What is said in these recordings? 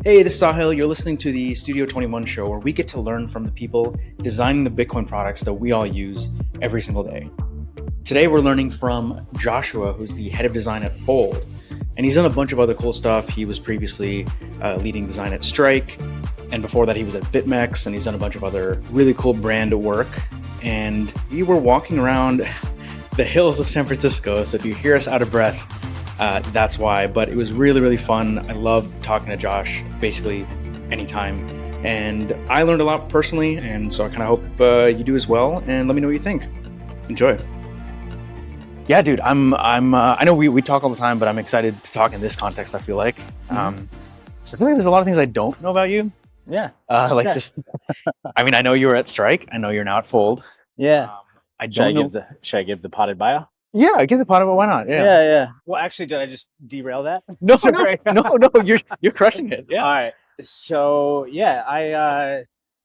Hey, this is Sahil. You're listening to the Studio Twentyone Show, where we get to learn from the people designing the Bitcoin products that we all use every single day. Today, we're learning from Joshua, who's the head of design at Fold. And he's done a bunch of other cool stuff. He was previously leading design at Strike. And before that, he was at BitMEX. And he's done a bunch of other really cool brand work. And we were walking around the hills of San Francisco. So if you hear us out of breath, that's why. But it was really, really fun. I love talking to Josh basically anytime. And I learned a lot personally. And so I kind of hope you do as well. And let me know what you think. Enjoy. Yeah, dude, I know we talk all the time, but I'm excited to talk in this context, I feel like. So I feel like there's a lot of things I don't know about you. Yeah. I mean, I know you were at Strike. I know you're now at Fold. Yeah. Should I give the potted bio? Yeah, give the pot, but why not? Yeah. Well, actually, did I just derail that? No, you're crushing it. Yeah. All right. So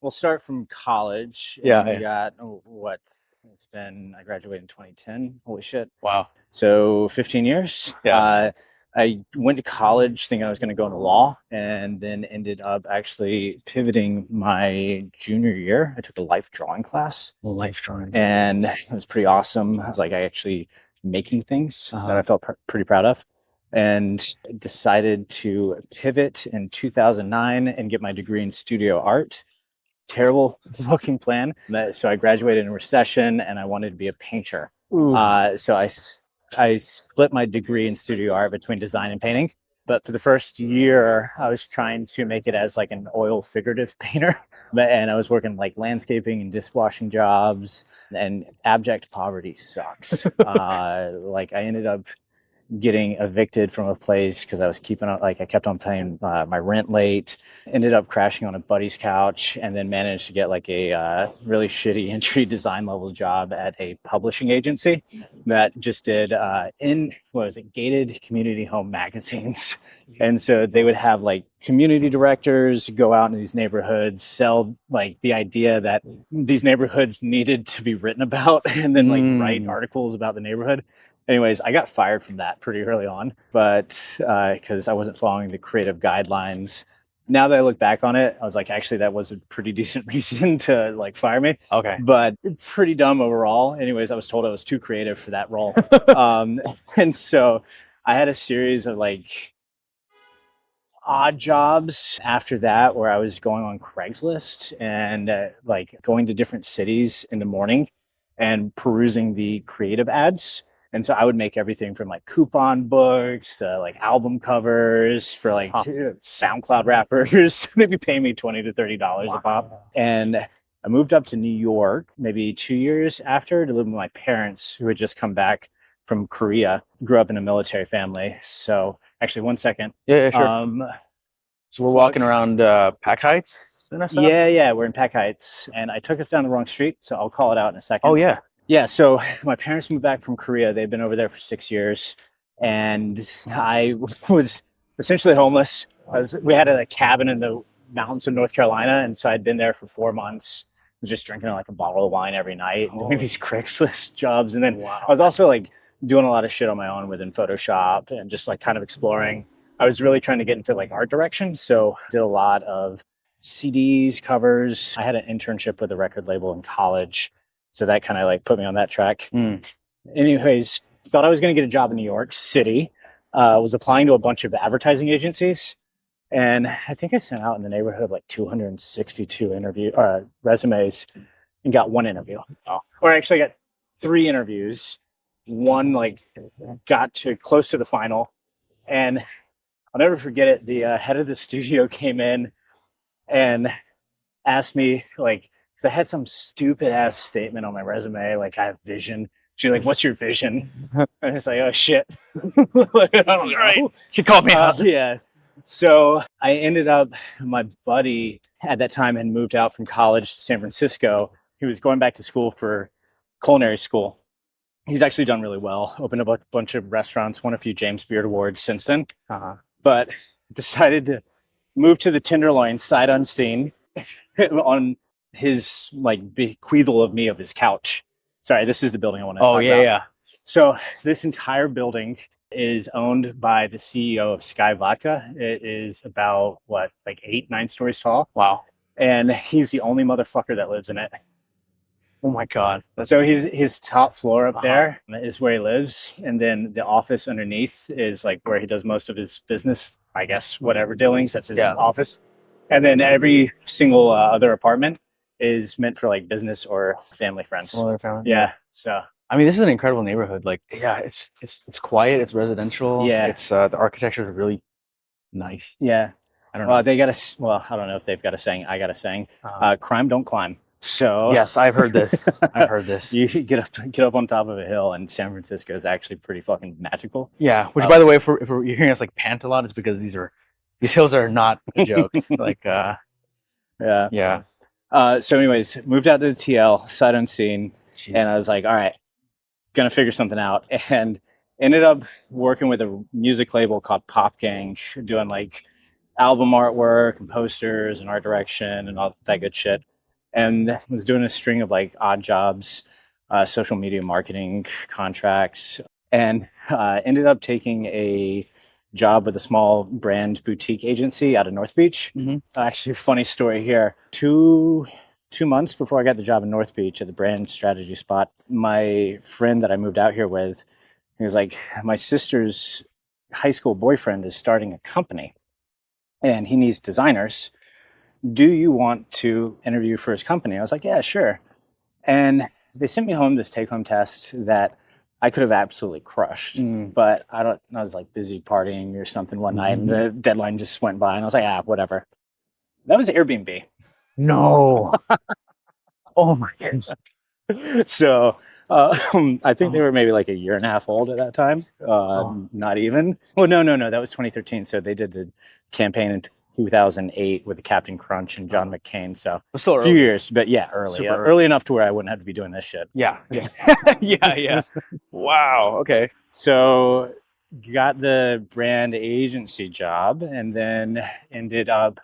we'll start from college. Yeah. We got I graduated in 2010. Holy shit. Wow. So 15 years. Yeah. I went to college thinking I was going to go into law, and then ended up actually pivoting my junior year. I took a life drawing class. Life drawing. And it was pretty awesome. It was like I actually making things that I felt pretty proud of, and decided to pivot in 2009 and get my degree in studio art. Terrible fucking plan. So I graduated in a recession, and I wanted to be a painter. So I split my degree in studio art between design and painting. But for the first year, I was trying to make it as like an oil figurative painter. And I was working like landscaping and dishwashing jobs, and abject poverty sucks. I ended up getting evicted from a place because I was I kept on paying my rent late, ended up crashing on a buddy's couch, and then managed to get like a really shitty entry design level job at a publishing agency that just did gated community home magazines. And so they would have like community directors go out in these neighborhoods, sell like the idea that these neighborhoods needed to be written about, and then like write articles about the neighborhood. Anyways, I got fired from that pretty early on, but because I wasn't following the creative guidelines. Now that I look back on it, I was like, actually, that was a pretty decent reason to like fire me. Okay. But pretty dumb overall. Anyways, I was told I was too creative for that role. And so I had a series of like odd jobs after that where I was going on Craigslist and like going to different cities in the morning and perusing the creative ads. And so I would make everything from like coupon books to like album covers for like SoundCloud rappers. They'd be paying me $20 to $30 a pop. And I moved up to New York maybe 2 years after to live with my parents, who had just come back from Korea. Grew up in a military family. So actually, one second. Yeah, sure. So we're walking around Pack Heights? Yeah, we're in Pack Heights. And I took us down the wrong street, so I'll call it out in a second. Oh, yeah. Yeah, so my parents moved back from Korea. They've been over there for 6 years, and I was essentially homeless. We had a cabin in the mountains of North Carolina, and so I'd been there for 4 months. I was just drinking like a bottle of wine every night and doing these Craigslist jobs. And then I was also like doing a lot of shit on my own within Photoshop and just like kind of exploring. I was really trying to get into like art direction, so did a lot of CDs, covers. I had an internship with a record label in college. So that kind of like put me on that track. Anyways, thought I was going to get a job in New York City. Was applying to a bunch of advertising agencies. And I think I sent out in the neighborhood of like 262 resumes and got one interview. Or actually I got 3 interviews. One like got to close to the final. And I'll never forget it. The head of the studio came in and asked me like, because I had some stupid ass statement on my resume, like I have vision. She's like, "What's your vision?" And it's like, "Oh shit, I don't know." Right. She called me out. Yeah. So I ended up. My buddy at that time had moved out from college to San Francisco. He was going back to school for culinary school. He's actually done really well. Opened up a bunch of restaurants, won a few James Beard Awards since then. But decided to move to the Tenderloin sight unseen on his like bequeathal of me of his couch. Sorry, this is the building I want to talk about. Yeah. So this entire building is owned by the CEO of Sky Vodka. It is about what, like 8-9 stories tall. Wow. And he's the only motherfucker that lives in it. Oh my God. So his top floor up there is where he lives, and then the office underneath is like where he does most of his business, I guess, whatever dealings. That's his office, and then every single other apartment is meant for like business or family friends. Other family. Yeah. So I mean, this is an incredible neighborhood. Like, yeah, it's quiet. It's residential. Yeah. It's the architecture is really nice. yeah. I don't know. Well, they got a well. I don't know if they've got a saying. I got a saying. Crime don't climb. So Yes, I've heard this. I've heard this. you get up on top of a hill, and San Francisco is actually pretty fucking magical. Yeah. Which, by the way, if you're hearing us like pant a lot, it's because these hills are not a joke. Like, yeah. So, anyways, moved out to the TL, sight unseen, and I was like, all right, gonna figure something out, and ended up working with a music label called Pop Gang, doing like album artwork and posters and art direction and all that good shit. And was doing a string of like odd jobs, social media marketing contracts, and ended up taking a job with a small brand boutique agency out of North Beach. Actually, funny story here. Two months before I got the job in North Beach at the brand strategy spot, my friend that I moved out here with, he was like, my sister's high school boyfriend is starting a company and he needs designers. Do you want to interview for his company? I was like, yeah, sure. And they sent me home this take-home test that I could have absolutely crushed, but I was like busy partying or something one night, and the deadline just went by, and I was like, whatever. That was Airbnb. No. Oh my goodness. So I think they were maybe like a year and a half old at that time. Not even. Well, no. That was 2013. So they did the campaign in 2008 with the Captain Crunch and John McCain. So still a few years, but yeah, early enough to where I wouldn't have to be doing this shit. Yeah. Yeah. Wow. Okay. So got the brand agency job and then ended up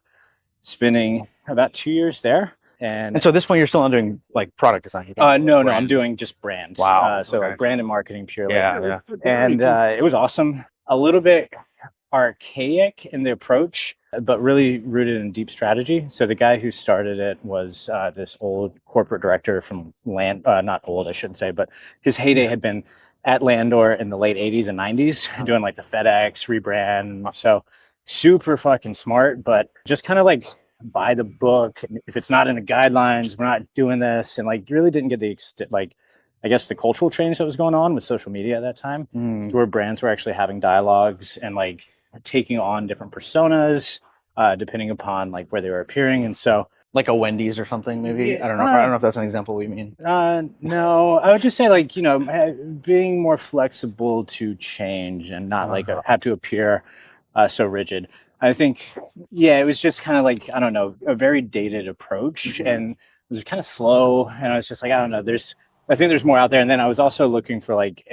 spending about 2 years there. And so at this point, you're still not doing like product design. No, I'm doing just brand. Wow. So like brand and marketing purely. Yeah. And it was awesome. A little bit archaic in the approach, but really rooted in deep strategy. So the guy who started it was this old corporate director from not old, I shouldn't say, but his heyday had been at Landor in the late 80s and 90s, doing like the FedEx rebrand. So super fucking smart, but just kind of like by the book. If it's not in the guidelines, we're not doing this. And like really didn't get the I guess the cultural change that was going on with social media at that time, to where brands were actually having dialogues and like taking on different personas depending upon like where they were appearing. And so like a Wendy's or something, maybe. I don't know. I don't know if that's an example we mean. No, I would just say like, being more flexible to change and not like have to appear so rigid. I think, it was just kind of like, I don't know, a very dated approach, and it was kind of slow. And I was just like, I don't know, I think there's more out there. And then I was also looking for like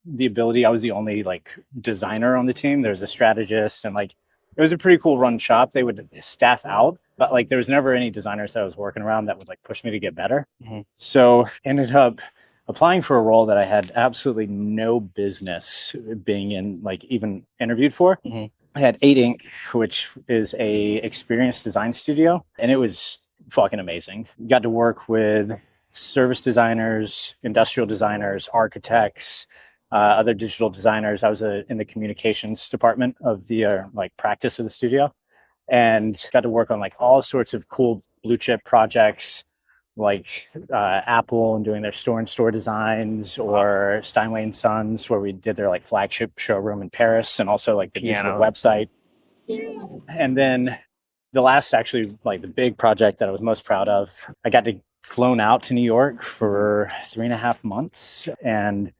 the ability. I was the only like designer on the team. There's a strategist, and like it was a pretty cool run shop. They would staff out, but like there was never any designers that I was working around that would like push me to get better. So ended up applying for a role that I had absolutely no business being in, like even interviewed for. I had 8 Inc., which is a experienced design studio, and it was fucking amazing. Got to work with service designers, industrial designers, architects, other digital designers. I was in the communications department of the practice of the studio, and got to work on like all sorts of cool blue chip projects, like Apple and doing their store-in-store designs, or Steinway and Sons, where we did their like flagship showroom in Paris, and also like the digital website. And then the last, actually, like the big project that I was most proud of, I got to flown out to New York for 3.5 months and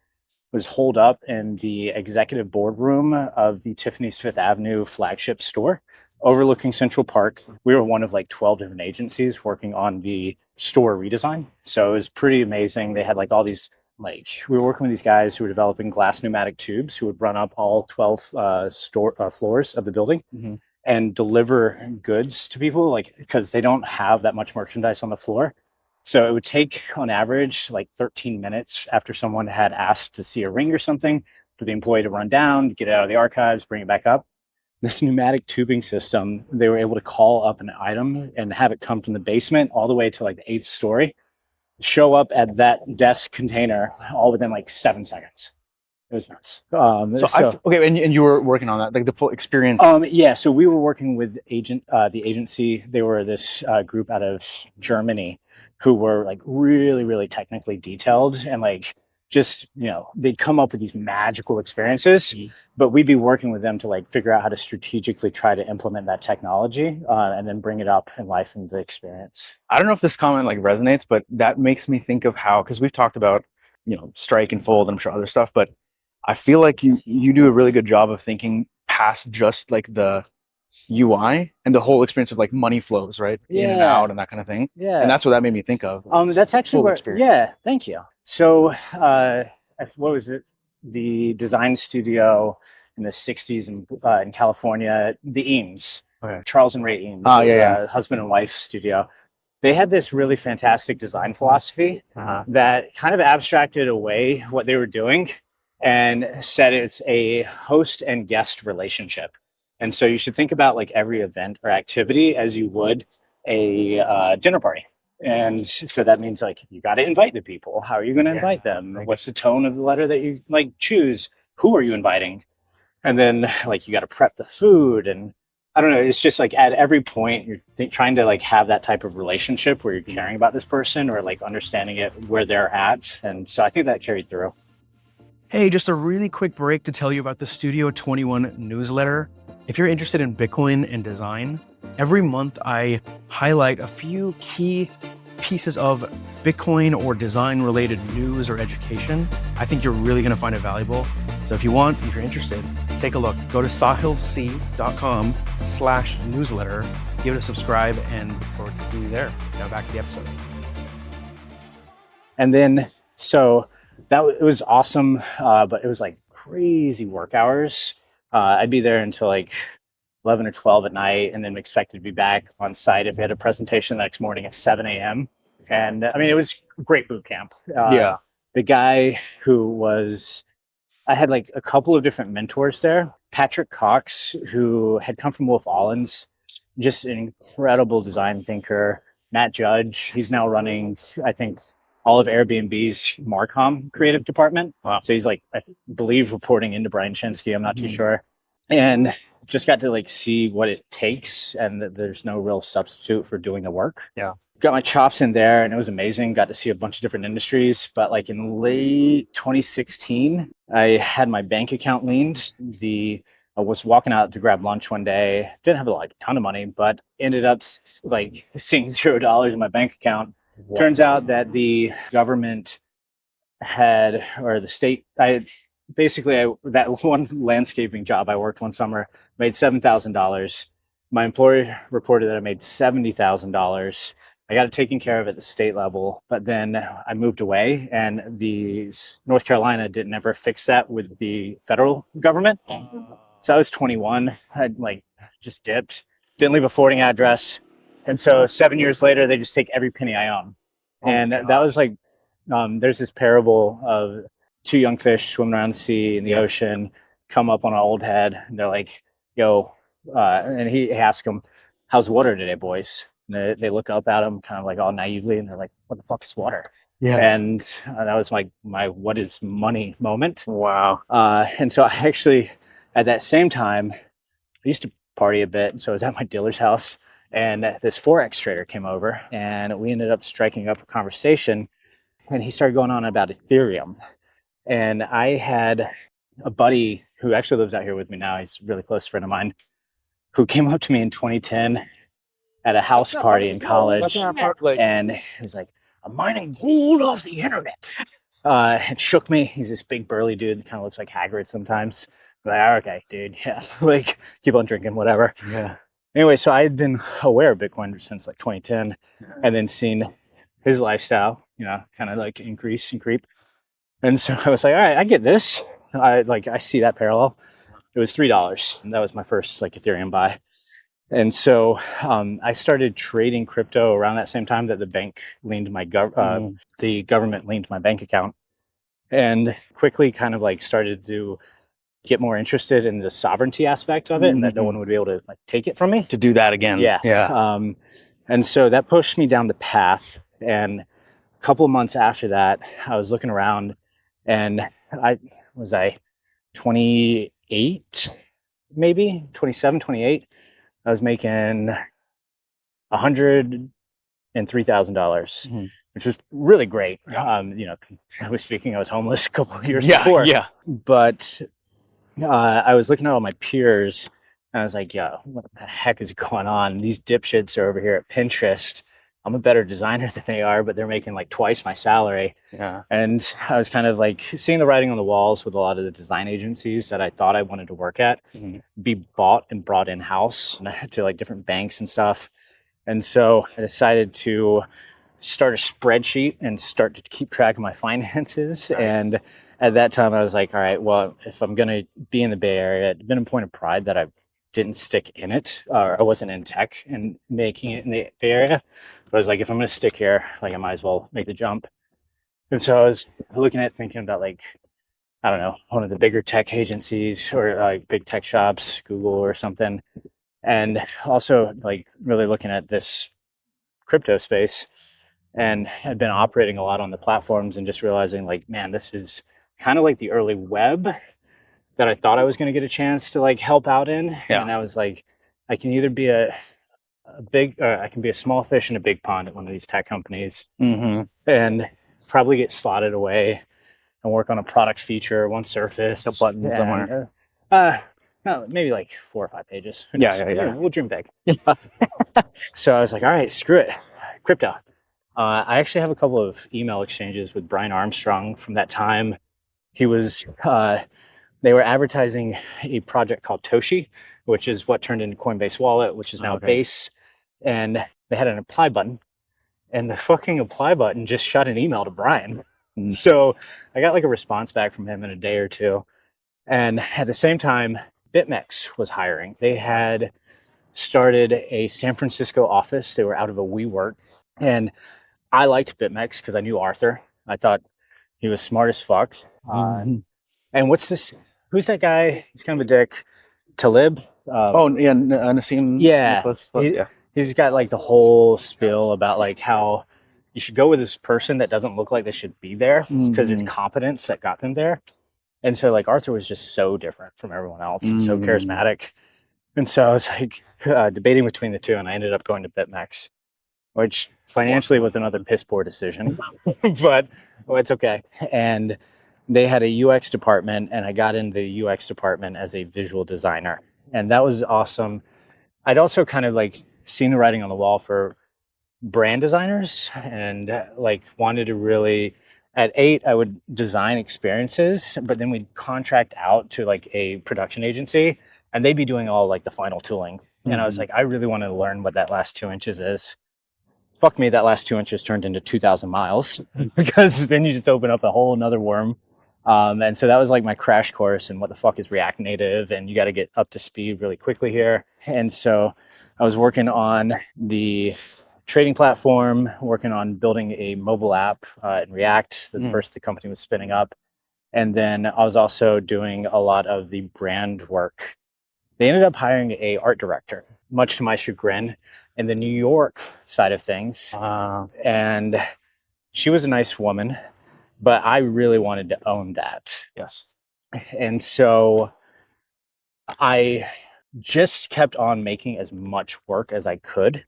was holed up in the executive boardroom of the Tiffany's Fifth Avenue flagship store overlooking Central Park. We were one of like 12 different agencies working on the store redesign. So it was pretty amazing. They had like all these, we were working with these guys who were developing glass pneumatic tubes who would run up all 12 floors of the building and deliver goods to people, like, because they don't have that much merchandise on the floor. So it would take on average like 13 minutes after someone had asked to see a ring or something for the employee to run down, get it out of the archives, bring it back up. This pneumatic tubing system, they were able to call up an item and have it come from the basement all the way to like the 8th story, show up at that desk container all within like 7 seconds. It was nuts. Okay, and you were working on that, like the full experience. Yeah, so we were working with the agency. They were this group out of Germany who were like really, really technically detailed and like just, they'd come up with these magical experiences, but we'd be working with them to like figure out how to strategically try to implement that technology and then bring it up in life into the experience. I don't know if this comment like resonates, but that makes me think of how, because we've talked about, strike and fold and I'm sure other stuff, but I feel like you do a really good job of thinking past just like the UI and the whole experience of like money flows, right? In and out and that kind of thing. Yeah. And that's what that made me think of. That's actually where, yeah, thank you. So, what was it? The design studio in the 60s in California, the Eames, Charles and Ray Eames, husband and wife studio. They had this really fantastic design philosophy that kind of abstracted away what they were doing and said it's a host and guest relationship. And so you should think about like every event or activity as you would a dinner party. And so that means like you got to invite the people. How are you going to invite them? What's the tone of the letter that you like choose? Who are you inviting? And then like you got to prep the food. And I don't know, it's just like at every point you're trying to like have that type of relationship where you're caring about this person or like understanding it where they're at. And so I think that carried through. Hey, just a really quick break to tell you about the Studio 21 newsletter. If you're interested in Bitcoin and design, every month I highlight a few key pieces of Bitcoin or design related news or education. I think you're really going to find it valuable. So if you're interested, take a look. Go to sahilc.com/newsletter, give it a subscribe, and look forward to seeing you there. Now back to the episode. And then, so it was awesome, but it was like crazy work hours. I'd be there until like 11 or 12 at night and then expected to be back on site if we had a presentation the next morning at 7 a.m. And I mean, it was great boot camp. The guy I had like a couple of different mentors there. Patrick Cox, who had come from Wolf Allens, just an incredible design thinker. Matt Judge, he's now running, I think, all of Airbnb's Marcom creative department. Wow. So he's like, I believe reporting into Brian Shinsky. I'm not too sure. And just got to like see what it takes and that there's no real substitute for doing the work. Yeah. Got my chops in there and it was amazing. Got to see a bunch of different industries. But like in late 2016, I had my bank account leaned. I was walking out to grab lunch one day. Didn't have a ton of money, but ended up like seeing $0 in my bank account. Wow. Turns out that the government or the state, that one landscaping job I worked one summer, made $7,000. My employer reported that I made $70,000. I got it taken care of at the state level, but then I moved away and the North Carolina didn't ever fix that with the federal government. So I was 21. I'd like just dipped, didn't leave a forwarding address. And so 7 years later, they just take every penny I own. And that was like, there's this parable of two young fish swimming around the sea in the ocean, come up on an old head. And they're like, yo, and he asks them, how's the water today, boys? And they look up at him kind of like all naively. And they're like, what the fuck is water? Yeah. And that was my what is money moment. Wow. And so I actually, at that same time, I used to party a bit. And so I was at my dealer's house and this Forex trader came over and we ended up striking up a conversation and he started going on about Ethereum. And I had a buddy who actually lives out here with me now. He's a really close friend of mine who came up to me in 2010 at a house party in college. And he was like, I'm mining gold off the internet. And shook me. He's this big burly dude, kind of looks like Hagrid sometimes. Like, okay, dude, yeah, like keep on drinking, whatever. Yeah. Anyway, so I had been aware of Bitcoin since like 2010 and then seen his lifestyle, kind of like increase and creep. And so I was like, all right, I get this. I see that parallel. It was $3. And that was my first like Ethereum buy. And so I started trading crypto around that same time that the bank leaned the government leaned my bank account. and quickly kind of like started to get more interested in the sovereignty aspect of it, and that no one would be able to like take it from me. To do that again. Yeah. And so that pushed me down the path. And a couple of months after that, I was looking around, and I 28, maybe 27, 28. I was making $103,000, which was really great. I was speaking, I was homeless a couple of years before. Yeah. But I was looking at all my peers, and I was like, yeah, what the heck is going on? These dipshits are over here at Pinterest. I'm a better designer than they are, but they're making like twice my salary. Yeah. And I was kind of like seeing the writing on the walls with a lot of the design agencies that I thought I wanted to work at be bought and brought in-house to like different banks and stuff. And so I decided to start a spreadsheet and start to keep track of my finances. Nice. And at that time, I was like, all right, well, if I'm going to be in the Bay Area, it's been a point of pride that I didn't stick in it, or I wasn't in tech and making it in the Bay Area. But I was like, if I'm going to stick here, like I might as well make the jump. And so I was looking at thinking about like, I don't know, one of the bigger tech agencies or like big tech shops, Google or something. And also like really looking at this crypto space, and had been operating a lot on the platforms and just realizing like, man, this is kind of like the early web that I thought I was going to get a chance to like help out in. Yeah. And I was like, I can either be a big, or I can be a small fish in a big pond at one of these tech companies and probably get slotted away and work on a product feature, one surface, a button somewhere. Maybe like 4 or 5 pages. Yeah. We'll dream big. So I was like, all right, screw it. Crypto. I actually have a couple of email exchanges with Brian Armstrong from that time. He was, they were advertising a project called Toshi, which is what turned into Coinbase Wallet, which is now Base. And they had an apply button, and the fucking apply button just shot an email to Brian. So I got like a response back from him in a day or two. And at the same time, BitMEX was hiring. They had started a San Francisco office. They were out of a WeWork. And I liked BitMEX because I knew Arthur. I thought he was smart as fuck. And what's this? Who's that guy? He's kind of a dick. Talib? Nassim. Yeah. He's got like the whole spiel about like how you should go with this person that doesn't look like they should be there because it's competence that got them there. And so like Arthur was just so different from everyone else and so charismatic. And so I was like debating between the two, and I ended up going to BitMEX, which financially was another piss poor decision, but it's okay. And they had a UX department, and I got into the UX department as a visual designer. And that was awesome. I'd also kind of like seen the writing on the wall for brand designers, and like wanted to really, at 8, I would design experiences, but then we'd contract out to like a production agency, and they'd be doing all like the final tooling. And I was like, I really want to learn what that last 2 inches is. Fuck me, that last 2 inches turned into 2,000 miles because then you just open up a whole another worm. And so that was like my crash course in what the fuck is React Native, and you got to get up to speed really quickly here. And so I was working on the trading platform, working on building a mobile app in React. The first the company was spinning up. And then I was also doing a lot of the brand work. They ended up hiring a art director, much to my chagrin, in the New York side of things. And she was a nice woman, but I really wanted to own that. Yes. And so I just kept on making as much work as I could.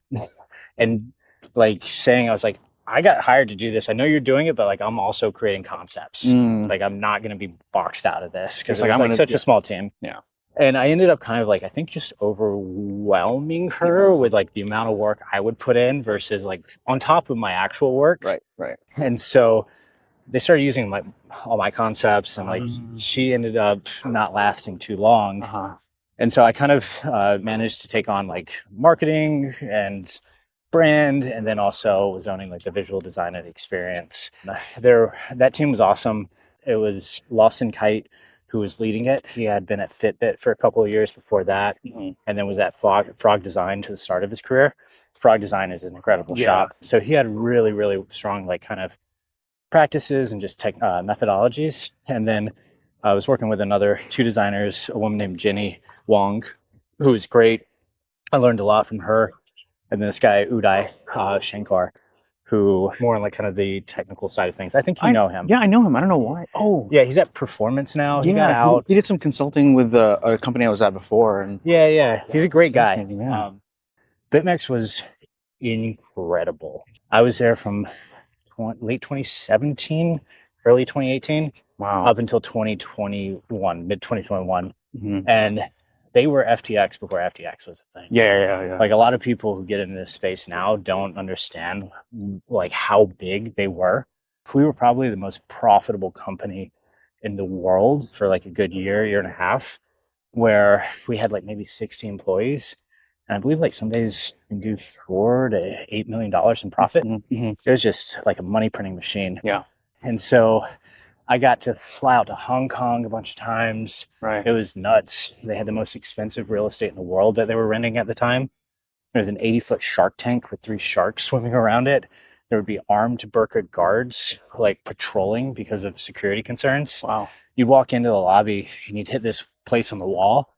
And like saying, I was like, I got hired to do this. I know you're doing it, but like I'm also creating concepts. Like I'm not going to be boxed out of this because like, I'm like such a small team. Yeah. And I ended up kind of like, I think just overwhelming her with like the amount of work I would put in versus like on top of my actual work. Right. And so they started using like all my concepts, and like she ended up not lasting too long. And so I kind of managed to take on like marketing and brand, and then also was owning like the visual design and experience. That team was awesome. It was Lawson Kite who was leading it. He had been at Fitbit for a couple of years before that, and then was at Frog Design to the start of his career. Frog Design is an incredible shop. So he had really, really strong like kind of practices and just methodologies. And then I was working with two designers, a woman named Jenny Wong, who was great. I learned a lot from her. And then this guy, Uday Shankar, who more on like kind of the technical side of things. I think you know him. Yeah, I know him. I don't know why. Oh, yeah, he's at Performance now. He got out. He did some consulting with a company I was at before. And yeah, he's a great guy. Yeah. BitMEX was incredible. I was there from late 2017, early 2018, up until 2021, mid 2021. And they were FTX before FTX was a thing. Yeah. Like a lot of people who get into this space now don't understand like how big they were. We were probably the most profitable company in the world for like a good year and a half, where we had like maybe 60 employees. And I believe like some days we can do $4 to $8 million in profit. It was just like a money printing machine. Yeah. And so I got to fly out to Hong Kong a bunch of times. Right. It was nuts. They had the most expensive real estate in the world that they were renting at the time. There was an 80-foot shark tank with 3 sharks swimming around it. There would be armed burqa guards like patrolling because of security concerns. Wow. You'd walk into the lobby and you'd hit this place on the wall,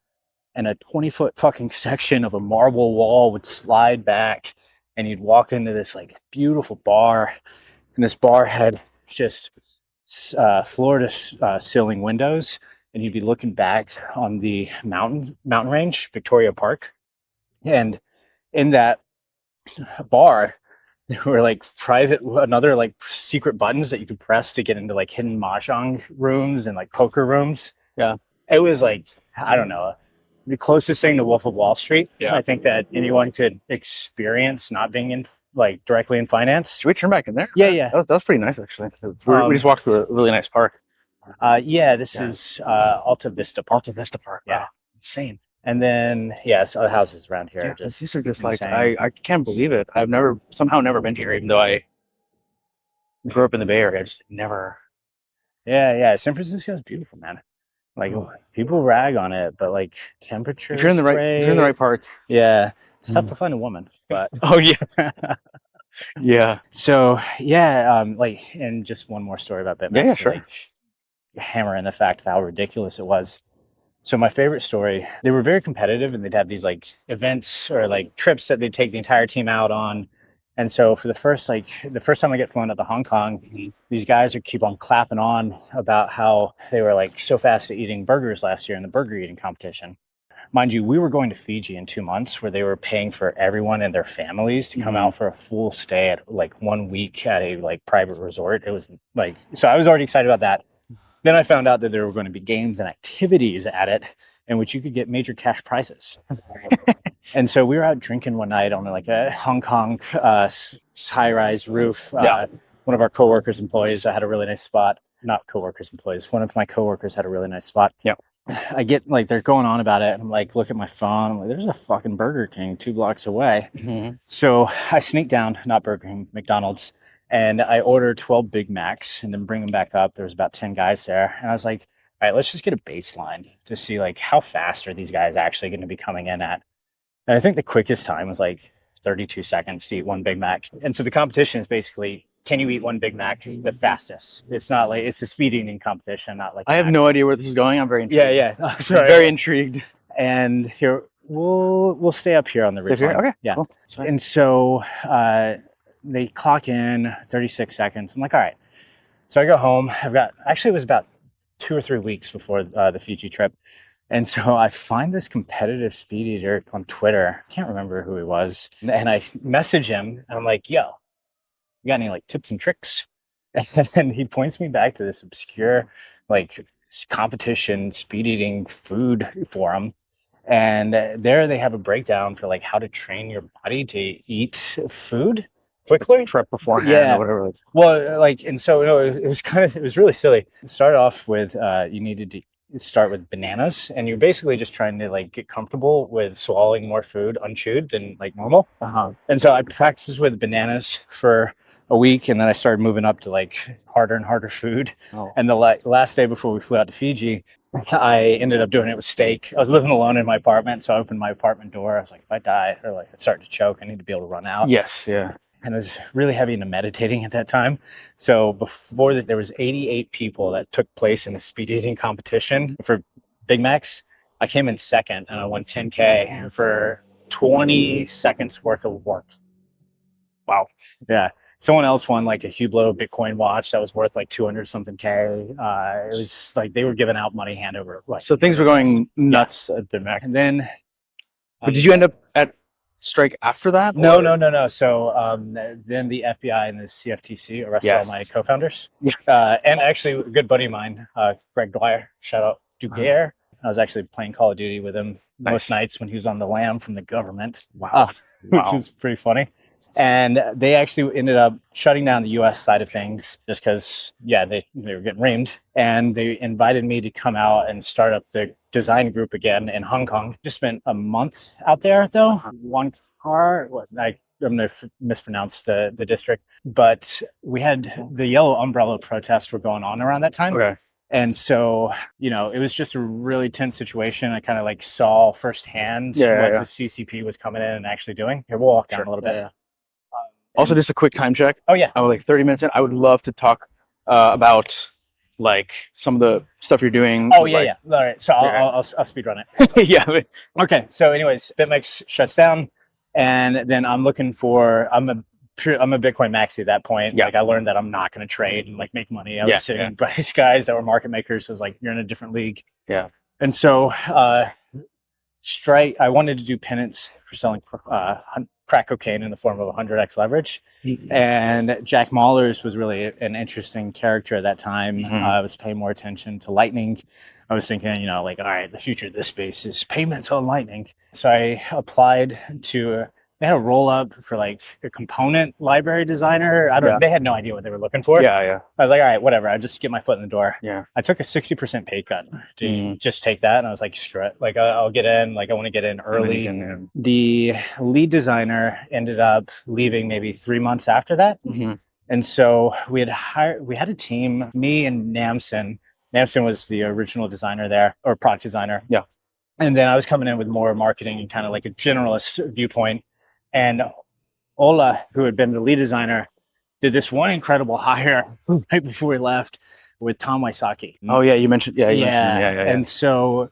and a 20-foot fucking section of a marble wall would slide back, and you'd walk into this like beautiful bar, and this bar had just floor to ceiling windows, and you'd be looking back on the mountain range, Victoria Park. And in that bar, there were like another like secret buttons that you could press to get into like hidden mahjong rooms and like poker rooms. Yeah. It was like, I don't know, the closest thing to Wolf of Wall Street. Yeah. I think that anyone could experience not being in like directly in finance. Should we turn back in there? Yeah. That was pretty nice, actually. We just walked through a really nice park. This is Alta Vista Park. Alta Vista Park. Yeah. Wow. Insane. And then, other houses around here. Yeah, these are just insane. like, I can't believe it. I've somehow never been here, even though I grew up in the Bay Area. I just never. Yeah. San Francisco is beautiful, man. Like people rag on it, but like temperature. If you're in the right parts. Yeah. It's tough to find a woman, but. Oh, yeah. Yeah. So, and just one more story about BitMEX. Yeah, sure. Like, hammer in the fact of how ridiculous it was. So my favorite story, they were very competitive, and they'd have these like events or like trips that they'd take the entire team out on. And so for the first time I get flown out to Hong Kong, these guys would keep on clapping on about how they were like so fast at eating burgers last year in the burger eating competition. Mind you, we were going to Fiji in 2 months, where they were paying for everyone and their families to come out for a full stay at like 1 week at a like private resort. It was like, so I was already excited about that. Then I found out that there were going to be games and activities at it in which you could get major cash prizes. And so we were out drinking one night on like a Hong Kong high-rise roof. One of our coworkers' employees had a really nice spot. Not coworkers' employees. One of my coworkers had a really nice spot. Yeah. I get like, they're going on about it. And I'm like, look at my phone. I'm like, there's a fucking Burger King 2 blocks away. So I sneak down, not Burger King, McDonald's. And I ordered 12 Big Macs and then bring them back up. There was about 10 guys there. And I was like, all right, let's just get a baseline to see like how fast are these guys actually going to be coming in at. And I think the quickest time was like 32 seconds to eat 1 Big Mac. And so the competition is basically, can you eat 1 Big Mac the fastest? It's not like, it's a speed eating competition, not like. I have no idea where this is going. I'm very intrigued. Yeah. Sorry. Very intrigued. And here, we'll stay up here on the ridge line. Okay. Yeah. Cool. And so, they clock in 36 seconds. I'm like, all right. So I go home. It was about 2 or 3 weeks before the Fiji trip. And so I find this competitive speed eater on Twitter. I can't remember who he was. And I message him and I'm like, yo, you got any like tips and tricks? And he points me back to this obscure like competition speed eating food forum. And there they have a breakdown for like how to train your body to eat food quickly. Prep beforehand or whatever. Well, like, and so it was really silly. It started off with you needed to start with bananas, and you're basically just trying to like get comfortable with swallowing more food unchewed than like normal. And so I practiced with bananas for a week, and then I started moving up to like harder and harder food. And the last day before we flew out to Fiji, I ended up doing it with steak. I was living alone in my apartment, so I opened my apartment door. I was like, if I die or like I start to choke, I need to be able to run out. Yes, yeah. and I was really heavy into meditating at that time. So before that, there was 88 people that took place in the speed dating competition for BitMEX. I came in second, and I won 10K for 20 seconds worth of work. Wow. Yeah. Someone else won like a Hublot Bitcoin watch that was worth like 200 something K. It was like they were giving out money hand over. Like, So things were going nuts at BitMEX. and then, But did you end up at Strike after that? no. So then the FBI and the CFTC arrested all my co-founders. Yeah. And actually, a good buddy of mine, Greg Dwyer, shout out Dugare. I was actually playing Call of Duty with him most nights when he was on the lam from the government. Wow. Which is pretty funny. And they actually ended up shutting down the US side of things just because, they were getting reamed. And they invited me to come out and start up the design group again in Hong Kong. Just spent a month out there, though. One car, I'm going to mispronounce the district, but we had the Yellow Umbrella protests were going on around that time. Okay. And so, it was just a really tense situation. I kind of like saw firsthand what the CCP was coming in and actually doing. Here, we'll walk down a little bit. Also, just a quick time check. Oh, yeah. I was like 30 minutes in. I would love to talk about like some of the stuff you're doing. Oh, yeah. All right. So I'll speed run it. Yeah. Okay. So anyways, BitMEX shuts down. And then I'm looking for, I'm a Bitcoin maxi at that point. Yeah. Like I learned that I'm not going to trade and like make money. I was sitting by these guys that were market makers. So it was like, you're in a different league. Yeah. And so Strike, I wanted to do penance for selling crack cocaine in the form of 100x leverage. And Jack Mallers was really an interesting character at that time. I was paying more attention to Lightning. I was thinking, like, all right, the future of this space is payments on Lightning. So I applied to, they had a roll up for like a component library designer. They had no idea what they were looking for. Yeah. I was like, all right, whatever. I'll just get my foot in the door. Yeah. I took a 60% pay cut to just take that. And I was like, screw it. Like I'll get in, like I want to get in early. The lead designer ended up leaving maybe 3 months after that. And so we had a team, me and Namsen. Namsen was the original designer there, or product designer. Yeah. And then I was coming in with more marketing and kind of like a generalist viewpoint. And Ola, who had been the lead designer, did this one incredible hire right before we left with Tom Wysocki. Oh, yeah. You mentioned, Yeah. And so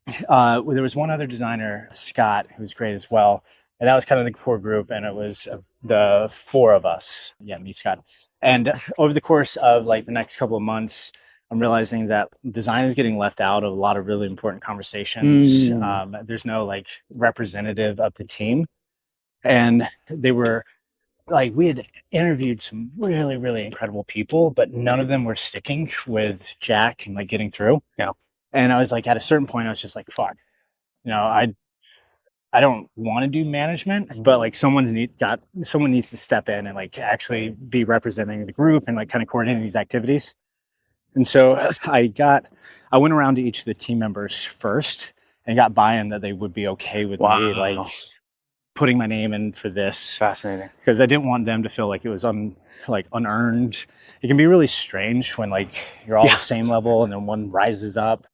there was one other designer, Scott, who was great as well. And that was kind of the core group. And it was the four of us. Yeah, me, Scott. And over the course of like the next couple of months, I'm realizing that design is getting left out of a lot of really important conversations. There's no like representative of the team. And they were like, we had interviewed some really, really incredible people, but none of them were sticking with Jack and like getting through. Yeah. And I was like, at a certain point, I was just like, fuck, I don't want to do management, but like someone needs to step in and like actually be representing the group and like kind of coordinating these activities. And so I went around to each of the team members first and got buy-in that they would be okay with me, like putting my name in for this. Fascinating. Because I didn't want them to feel like it was unearned. It can be really strange when like you're all the same level and then one rises up.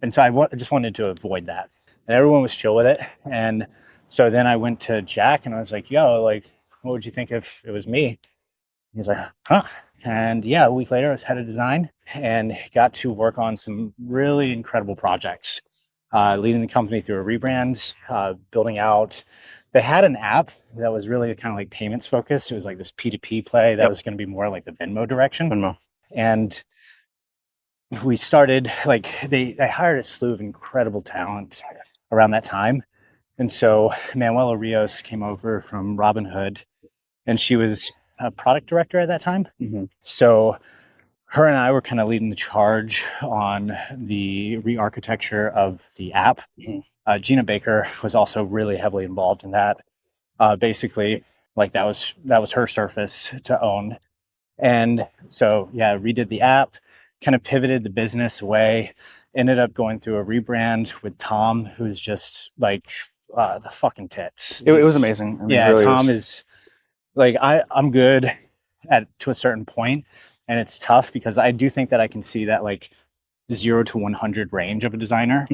And so I just wanted to avoid that. And everyone was chill with it. And so then I went to Jack and I was like, yo, like, what would you think if it was me? He's like, huh? And a week later I was head of design and got to work on some really incredible projects, leading the company through a rebrand, building out. They had an app that was really kind of like payments focused. It was like this P2P play that was going to be more like the Venmo direction. And we started like, they hired a slew of incredible talent around that time. And so Manuela Rios came over from Robinhood and she was a product director at that time. So her and I were kind of leading the charge on the re-architecture of the app. Gina Baker was also really heavily involved in that. Basically, like that was her surface to own. And so, redid the app, kind of pivoted the business away, ended up going through a rebrand with Tom, who's just like the fucking tits. It was amazing. I mean, really Tom is like, I'm good to a certain point, and it's tough because I do think that I can see that like 0 to 100 range of a designer.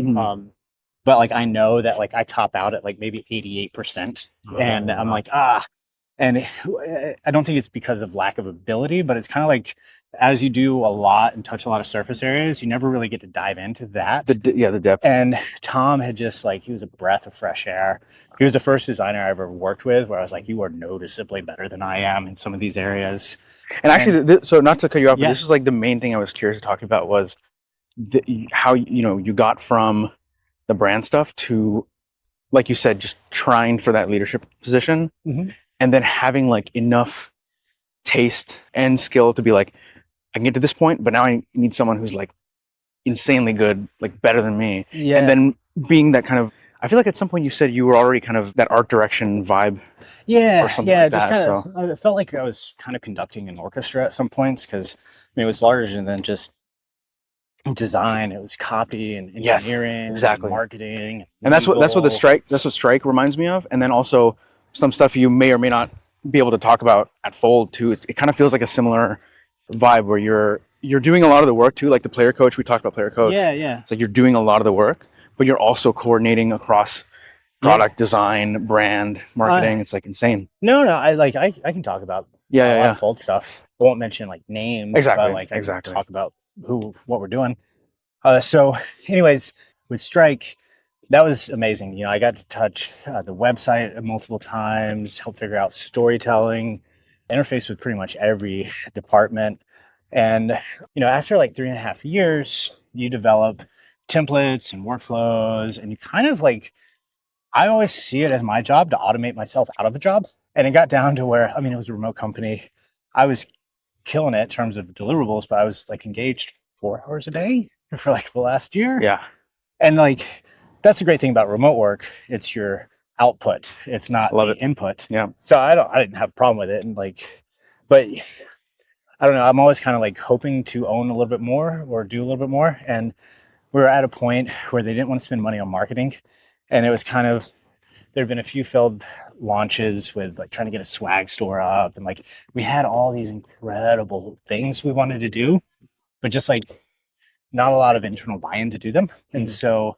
But like, I know that like I top out at like maybe 88%. And I'm like, And I don't think it's because of lack of ability, but it's kind of like as you do a lot and touch a lot of surface areas, you never really get to dive into that. The depth. And Tom had just like, he was a breath of fresh air. He was the first designer I ever worked with where I was like, you are noticeably better than I am in some of these areas. And actually, so not to cut you off, but Yeah. this was like the main thing I was curious to talk about was how, you got from the brand stuff to, like you said, just trying for that leadership position, and then having like enough taste and skill to be like, I can get to this point, but now I need someone who's like insanely good, like better than me. Yeah. And then being that kind of, I feel like at some point you said you were already kind of that art direction vibe. Yeah. Or something like just that, kind of, I felt like I was kind of conducting an orchestra at some points because it was larger than just design. It was copy and engineering, exactly. and marketing. And that's what the strike reminds me of. And then also some stuff you may or may not be able to talk about at Fold too. It kind of feels like a similar vibe where you're doing a lot of the work too, like the player coach. We talked about player coach. Yeah. It's like you're doing a lot of the work, but you're also coordinating across product design, brand, marketing. It's like insane. No, I can talk about a lot of Fold stuff. I won't mention like names, exactly, but like I can talk about what we're doing. So anyways, with Strike, that was amazing. I got to touch the website multiple times, help figure out storytelling, interface with pretty much every department. And, after like 3.5 years, you develop templates and workflows, and you kind of like, I always see it as my job to automate myself out of a job. And it got down to where, it was a remote company. I was killing it in terms of deliverables, but I was like engaged 4 hours a day for like the last year. Yeah. And like, that's the great thing about remote work. It's your output. It's not the input. Yeah. So I didn't have a problem with it. And like, but I don't know. I'm always kind of like hoping to own a little bit more or do a little bit more. And we were at a point where they didn't want to spend money on marketing. And it was kind of, there'd been a few failed launches with like trying to get a swag store up. And like, we had all these incredible things we wanted to do, but just like not a lot of internal buy-in to do them. And so,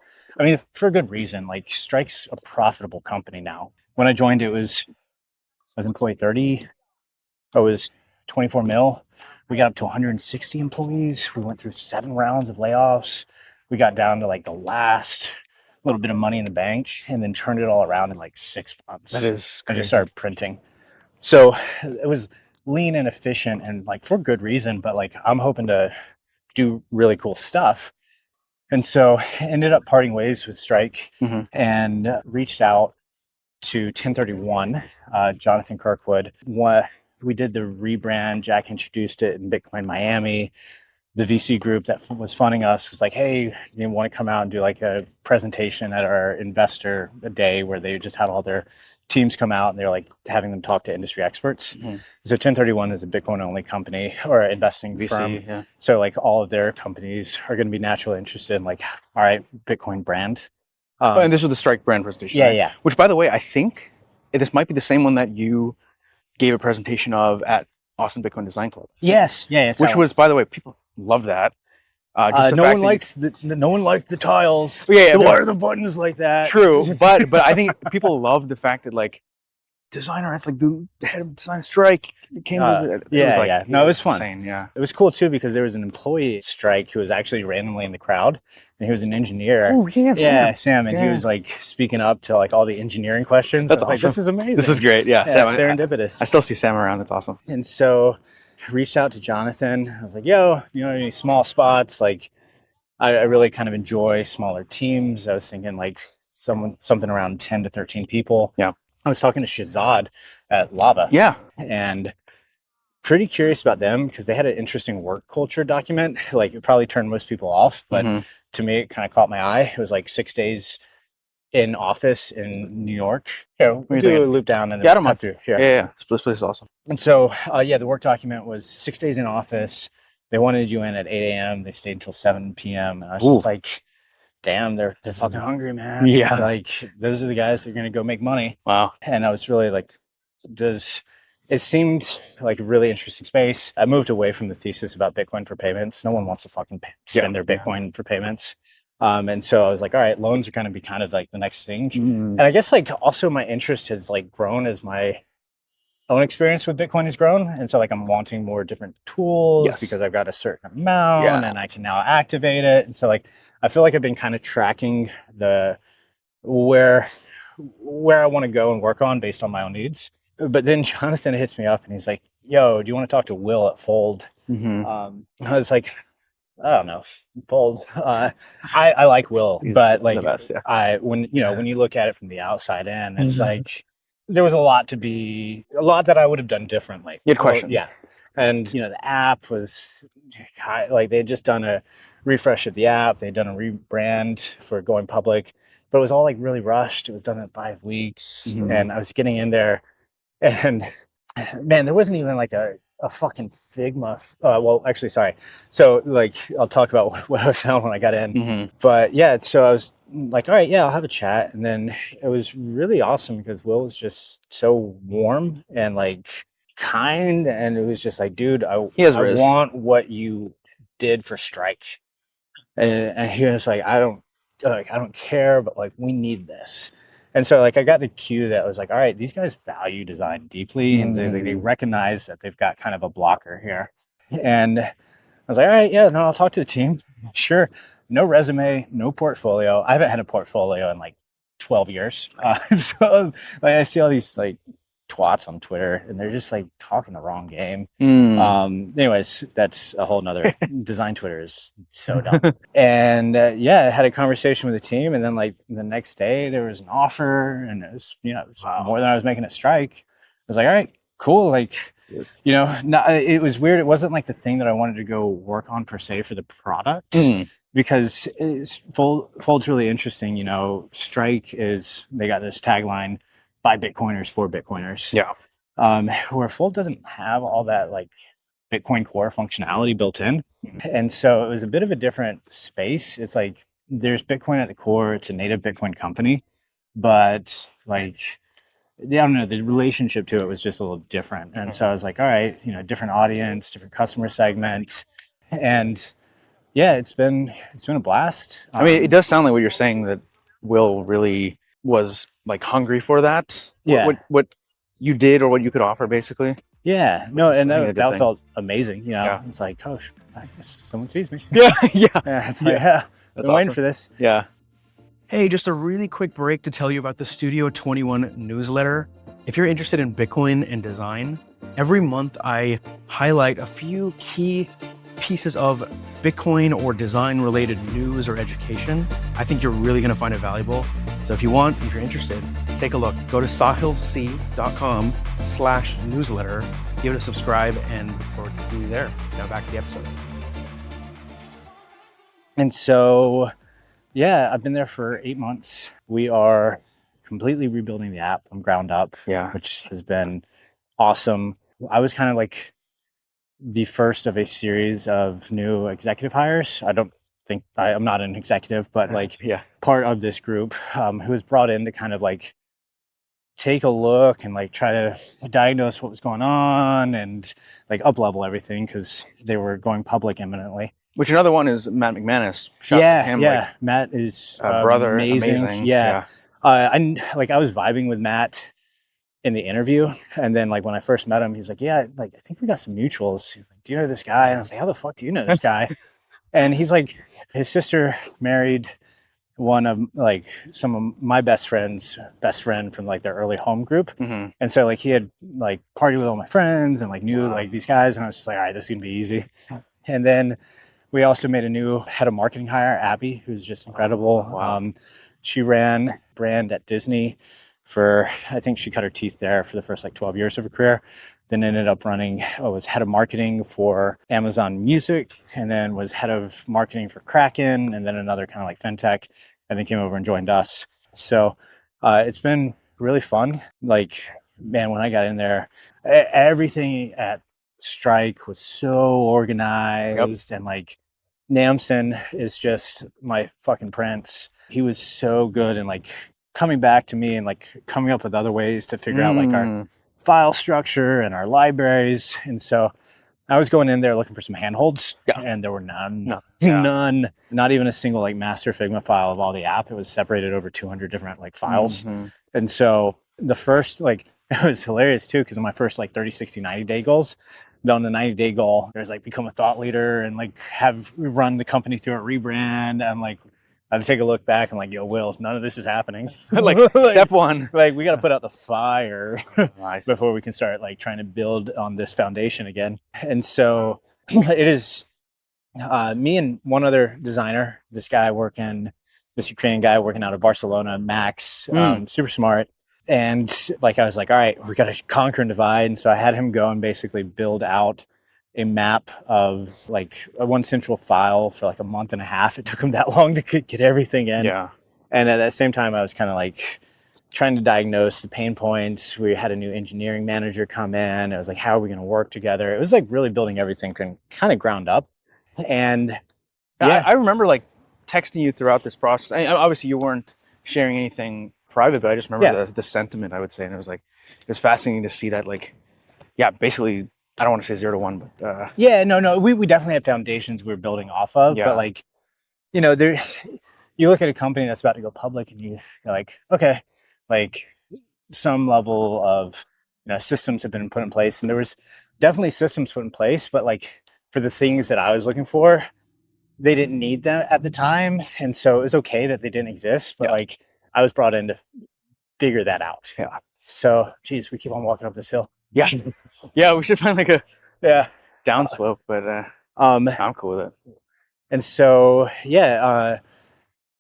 for a good reason, like Strike's a profitable company now. When I joined, I was employee 30. I was 24 mil. We got up to 160 employees. We went through 7 rounds of layoffs. We got down to like the last little bit of money in the bank and then turned it all around in like 6 months. That is crazy. I just started printing. So it was lean and efficient and like for good reason, but like I'm hoping to do really cool stuff. And so ended up parting ways with Strike and reached out to 1031, Jonathan Kirkwood. We did the rebrand. Jack introduced it in Bitcoin Miami. The VC group that was funding us was like, hey, you want to come out and do like a presentation at our investor day where they just had all their teams come out and they're like having them talk to industry experts. So 1031 is a Bitcoin only company or investing VC firm. Yeah. So like all of their companies are going to be naturally interested in like, all right, Bitcoin brand. And this was the Strike brand presentation. Yeah, right? yeah. Which, by the way, I think this might be the same one that you gave a presentation of at Austin Bitcoin Design Club. Yes. Yeah. Which was, by the way, people love that. No one liked the tiles. Yeah, why are the buttons like that? True, but I think people love the fact that like designer, it's like the head of design Strike came with it. No, it was fun. Insane, yeah. It was cool too because there was an employee at Strike who was actually randomly in the crowd, and he was an engineer. Oh yeah, Sam, and he was like speaking up to like all the engineering questions. That's awesome. Like, this is amazing. This is great. Yeah, Sam, serendipitous. I still see Sam around. That's awesome. And so reached out to Jonathan. I was like, yo, any small spots? Like, I really kind of enjoy smaller teams. I was thinking like something around 10 to 13 people. Yeah. I was talking to Shazad at Lava. Yeah. And pretty curious about them because they had an interesting work culture document. Like it probably turned most people off, but to me, it kind of caught my eye. It was like 6 days in office in New York. We'll do a loop down and then I don't mind through here. Yeah. This place is awesome. And so, the work document was 6 days in office. They wanted you in at 8 a.m. They stayed until 7 p.m. And I was just like, damn, they're fucking hungry, man. Yeah. Like those are the guys that are going to go make money. Wow. And I was really like, it seemed like a really interesting space. I moved away from the thesis about Bitcoin for payments. No one wants to fucking spend their Bitcoin for payments. And so I was like, all right, loans are going to be kind of like the next thing. And I guess like also my interest has like grown as my own experience with Bitcoin has grown. And so like I'm wanting more different tools because I've got a certain amount and I can now activate it. And so like I feel like I've been kind of tracking the where I want to go and work on based on my own needs. But then Jonathan hits me up and he's like, yo, do you want to talk to Will at Fold? I was like, I don't know, Fold. I like Will, but like the best, when you look at it from the outside in, it's like there was a lot that I would have done differently. You had questions. Yeah. And the app was like they had just done a refresh of the app, they'd done a rebrand for going public, but it was all like really rushed. It was done in 5 weeks. And I was getting in there and man, there wasn't even like a fucking Figma. Well, actually, sorry. So like, I'll talk about what I found when I got in. But yeah, so I was like, all right, yeah, I'll have a chat. And then it was really awesome because Will was just so warm and like kind. And it was just like, dude, I want what you did for Strike. And he was like, I don't care, but like, we need this. And so like I got the cue that was like, all right, these guys value design deeply and they recognize that they've got kind of a blocker here. And I was like, all right, yeah, no, I'll talk to the team. Sure. No resume, no portfolio. I haven't had a portfolio in like 12 years. So like I see all these like twats on Twitter and they're just like talking the wrong game. Anyways, that's a whole nother design Twitter is so dumb. And yeah, I had a conversation with the team and then like the next day there was an offer and it was, it was more than I was making at Strike. I was like, all right, cool. Like, it was weird. It wasn't like the thing that I wanted to go work on per se for the product because Fold's really interesting. Strike they got this tagline, by Bitcoiners for Bitcoiners. Yeah. Where Fold doesn't have all that like Bitcoin core functionality built in. And so it was a bit of a different space. It's like there's Bitcoin at the core. It's a native Bitcoin company, but like, I don't know, the relationship to it was just a little different. And so I was like, all right, different audience, different customer segments. And yeah, it's been a blast. I mean, it does sound like what you're saying that Will really was like hungry for that. Yeah. What you did or what you could offer basically. Yeah. No, and that felt amazing. It's like, oh, I guess someone sees me. Yeah. It's like, I've been waiting for this. Yeah. Hey, just a really quick break to tell you about the Studio 21 newsletter. If you're interested in Bitcoin and design, every month I highlight a few key pieces of Bitcoin or design related news or education. I think you're really going to find it valuable. So if you're interested, take a look. Go to sahilc.com/newsletter, give it a subscribe, and look forward to seeing you there. Now back to the episode. And so, yeah, I've been there for 8 months. We are completely rebuilding the app from ground up, which has been awesome. I was kind of like the first of a series of new executive hires. I don't think I'm not an executive, but like part of this group who was brought in to kind of like take a look and like try to diagnose what was going on and like up level everything because they were going public imminently. Which another one is Matt McManus. Matt is brother, amazing. I was vibing with Matt in the interview. And then like when I first met him, he's like, yeah, like I think we got some mutuals. He's like, do you know this guy? And I was like, how the fuck do you know this guy? And he's like, his sister married one of like some of my best friend from like their early home group. And so like he had like partied with all my friends and like knew like these guys. And I was just like, all right, this is gonna be easy. And then we also made a new head of marketing hire, Abby, who's just incredible. She ran brand at Disney I think she cut her teeth there for the first like 12 years of her career. Then ended up was head of marketing for Amazon Music, and then was head of marketing for Kraken, and then another kind of like fintech, and then came over and joined us. So it's been really fun. Like, man, when I got in there, everything at Strike was so organized, and like Namson is just my fucking prince. He was so good and like coming back to me and like coming up with other ways to figure out like our file structure and our libraries. And so I was going in there looking for some handholds and there were none, not even a single like master Figma file of all the app. It was separated over 200 different like files. And so the first, like, it was hilarious too, because my first like 30, 60, 90-day goals, on the 90-day goal, there's like become a thought leader and like have run the company through a rebrand. I'm like, I take a look back and like, yo, Will, none of this is happening. Like step one. Like, we got to put out the fire Nice. before we can start like trying to build on this foundation again. And so it is me and one other designer, this Ukrainian guy working out of Barcelona, Max, super smart. And like, I was like, all right, we got to conquer and divide. And so I had him go and basically build out a map of like one central file for like a month and a half. It took him that long to get everything in. Yeah. And at the same time, I was kind of like trying to diagnose the pain points. We had a new engineering manager come in. It was like, how are we going to work together? It was like really building everything kind of ground up. And yeah, I remember like texting you throughout this process. Obviously you weren't sharing anything private, but I just remember the sentiment, I would say. And it was fascinating to see that, like, yeah, basically, I don't want to say 0 to 1, but no, we definitely have foundations we're building off of, but like, you know, you look at a company that's about to go public and you're like, okay, like some level of, you know, systems have been put in place, and there was definitely systems put in place, but like for the things that I was looking for, they didn't need that at the time. And so it was okay that they didn't exist, but like I was brought in to figure that out. Yeah. So, geez, we keep on walking up this hill. Yeah. Yeah, we should find like a downslope, but I'm cool with it. And so,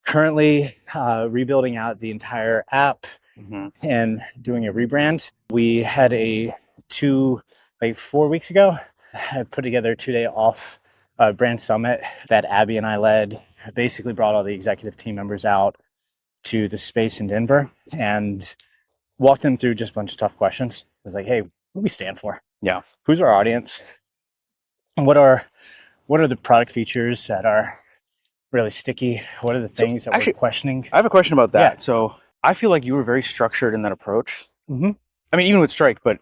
currently rebuilding out the entire app and doing a rebrand. We had 4 weeks ago, I put together a 2-day off brand summit that Abby and I led. I basically brought all the executive team members out to the space in Denver and walked them through just a bunch of tough questions. I was like, hey, what do we stand for? Yeah. Who's our audience? And what are the product features that are really sticky? What are the things that we're questioning? I have a question about that. Yeah. So I feel like you were very structured in that approach. Mm-hmm. I mean, even with Strike, but